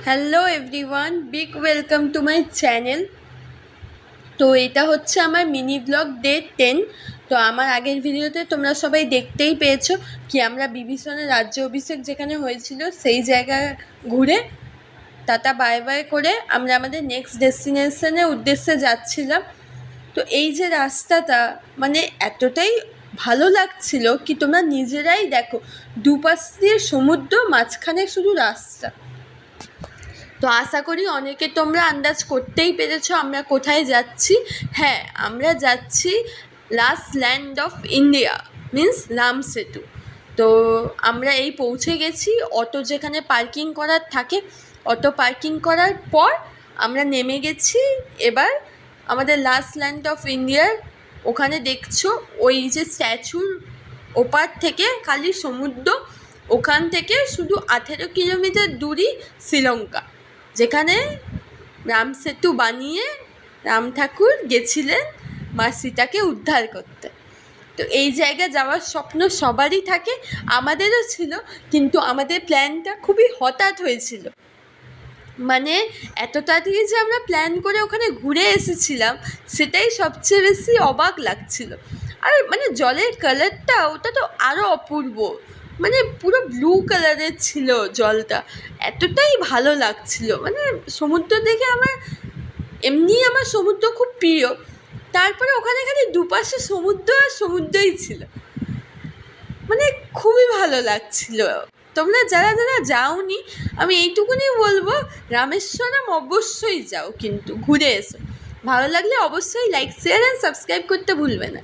Hello everyone, big welcome to my channel. তো এটা হচ্ছে আমার মিনি ব্লগ ডে 10। তো আমার আগের ভিডিওতে তোমরা সবাই দেখতেই পেয়েছো কি আমরা বিভীষণের রাজ্য অভিষেক যেখানে হয়েছিল সেই জায়গায় ঘুরে টাটা বাই বাই করে আমরা আমাদের নেক্সট ডেস্টিনেশনের উদ্দেশ্যে যাচ্ছিলাম। তো এই যে রাস্তাটা মানে এতটাই ভালো লাগছিল কি তোমরা নিজেরাই দেখো, দুপাশ দিয়ে সমুদ্র, মাঝখানে শুধু রাস্তা। তো আশা করি অনেকে তোমরা আন্দাজ করতেই পেরেছো আমরা কোথায় যাচ্ছি। হ্যাঁ, আমরা যাচ্ছি last land of India, means Ram সেতু। তো আমরা এই পৌঁছে গেছি। অটো যেখানে পার্কিং করার থাকে, অটো পার্কিং করার পর আমরা নেমে গেছি। এবার আমাদের লাস্ট ল্যান্ড অফ ইন্ডিয়ার ওখানে দেখছো ওই যে স্ট্যাচুর ওপার থেকে খালি সমুদ্র, ওখান থেকে শুধু 18 কিলোমিটার দূরই শ্রীলঙ্কা, যেখানে রাম সেতু বানিয়ে রাম ঠাকুর গেছিলেন মা সীতাকে উদ্ধার করতে। তো এই জায়গায় যাওয়ার স্বপ্ন সবারই থাকে, আমাদেরও ছিল, কিন্তু আমাদের প্ল্যানটা খুবই হঠাৎ হয়েছিল। মানে এত তাড়াতাড়ি যে আমরা প্ল্যান করে ওখানে ঘুরে এসেছিলাম সেটাই সবচেয়ে বেশি অবাক লাগছিল। আর মানে জলের কালারটা ওটা তো আরও অপূর্ব, মানে পুরো ব্লু কালারের ছিল জলটা, এতটাই ভালো লাগছিল। মানে সমুদ্র দেখে এমনি আমার সমুদ্র খুব প্রিয়, তারপরে ওখানে খালি দুপাশে সমুদ্র আর সমুদ্রই ছিল, মানে খুবই ভালো লাগছিল। তোমরা যারা যারা যাওনি আমি এইটুকুনি বলবো, রামেশ্বরম অবশ্যই যাও, কিন্তু ঘুরে এসো। ভালো লাগলে অবশ্যই লাইক, শেয়ার অ্যান্ড সাবস্ক্রাইব করতে ভুলবে না।